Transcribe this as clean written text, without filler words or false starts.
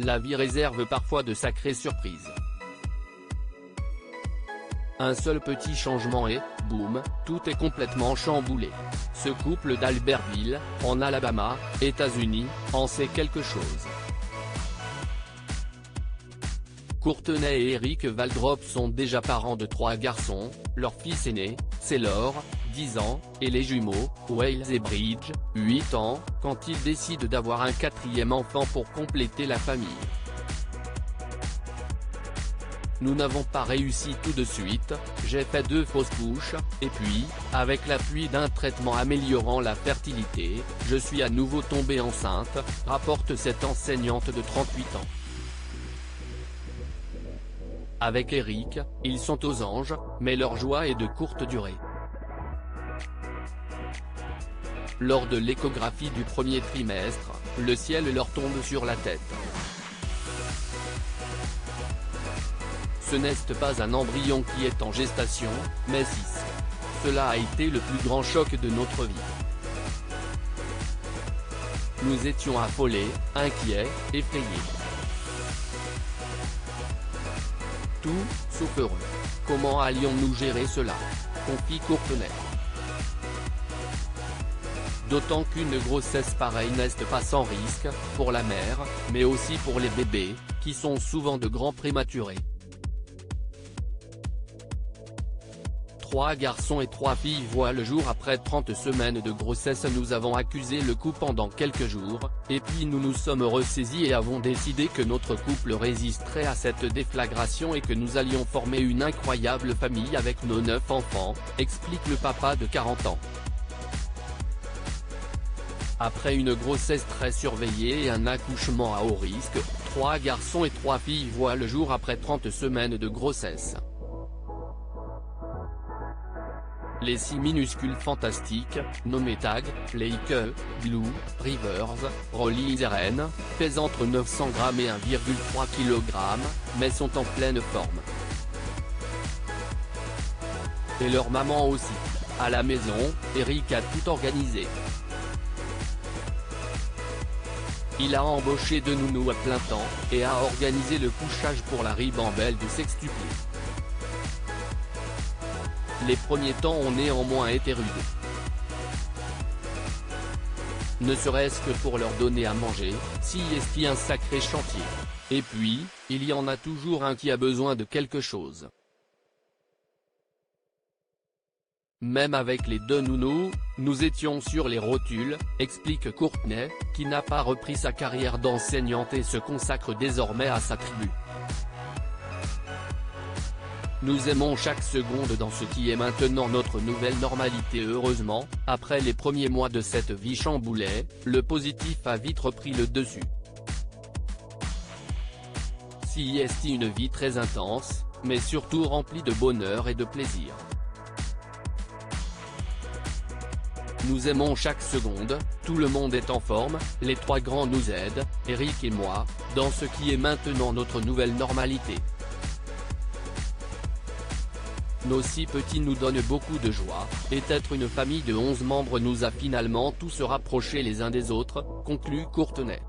la vie réserve parfois de sacrées surprises. Un seul petit changement et, boum, tout est complètement chamboulé. Ce couple d'Albertville, en Alabama, États-Unis, en sait quelque chose. Courtenay et Eric Valdrop sont déjà parents de 3 garçons, leur fils aîné, c'est Laure, 10 ans, et les jumeaux, Wales et Bridge, 8 ans, quand ils décident d'avoir un 4e enfant pour compléter la famille. Nous n'avons pas réussi tout de suite, j'ai fait 2 fausses couches, et puis, avec l'appui d'un traitement améliorant la fertilité, je suis à nouveau tombée enceinte, rapporte cette enseignante de 38 ans. Avec Eric, ils sont aux anges, mais leur joie est de courte durée. Lors de l'échographie du premier trimestre, le ciel leur tombe sur la tête. Ce n'est pas un embryon qui est en gestation, mais 6. Cela a été le plus grand choc de notre vie. Nous étions affolés, inquiets, effrayés. Tout, sauf heureux. Comment allions-nous gérer cela? Confie Courtenay. D'autant qu'une grossesse pareille n'est pas sans risque, pour la mère, mais aussi pour les bébés, qui sont souvent de grands prématurés. 3 garçons et 3 filles voient le jour après 30 semaines de grossesse. Nous avons accusé le coup pendant quelques jours, et puis nous nous sommes ressaisis et avons décidé que notre couple résisterait à cette déflagration et que nous allions former une incroyable famille avec nos 9 enfants, explique le papa de 40 ans. Après une grossesse très surveillée et un accouchement à haut risque, 3 garçons et 3 filles voient le jour après 30 semaines de grossesse. Les 6 minuscules fantastiques, nommés Tag, Leica, Blue, Rivers, Rolly et Zeren, pèsent entre 900 g et 1,3 kg, mais sont en pleine forme. Et leur maman aussi. À la maison, Eric a tout organisé. Il a embauché 2 nounous à plein temps, et a organisé le couchage pour la ribambelle du sextuplé. Les premiers temps ont néanmoins été rudes. Ne serait-ce que pour leur donner à manger, si est un sacré chantier. Et puis, il y en a toujours un qui a besoin de quelque chose. Même avec les 2 nounous, nous étions sur les rotules, explique Courtenay, qui n'a pas repris sa carrière d'enseignante et se consacre désormais à sa tribu. Nous aimons chaque seconde dans ce qui est maintenant notre nouvelle normalité. Heureusement, après les premiers mois de cette vie chamboulée, le positif a vite repris le dessus. Si est une vie très intense, mais surtout remplie de bonheur et de plaisir. Nous aimons chaque seconde, tout le monde est en forme, les 3 grands nous aident, Eric et moi, dans ce qui est maintenant notre nouvelle normalité. Nos 6 petits nous donnent beaucoup de joie, et être une famille de 11 membres nous a finalement tous rapprochés les uns des autres, conclut Courtenay.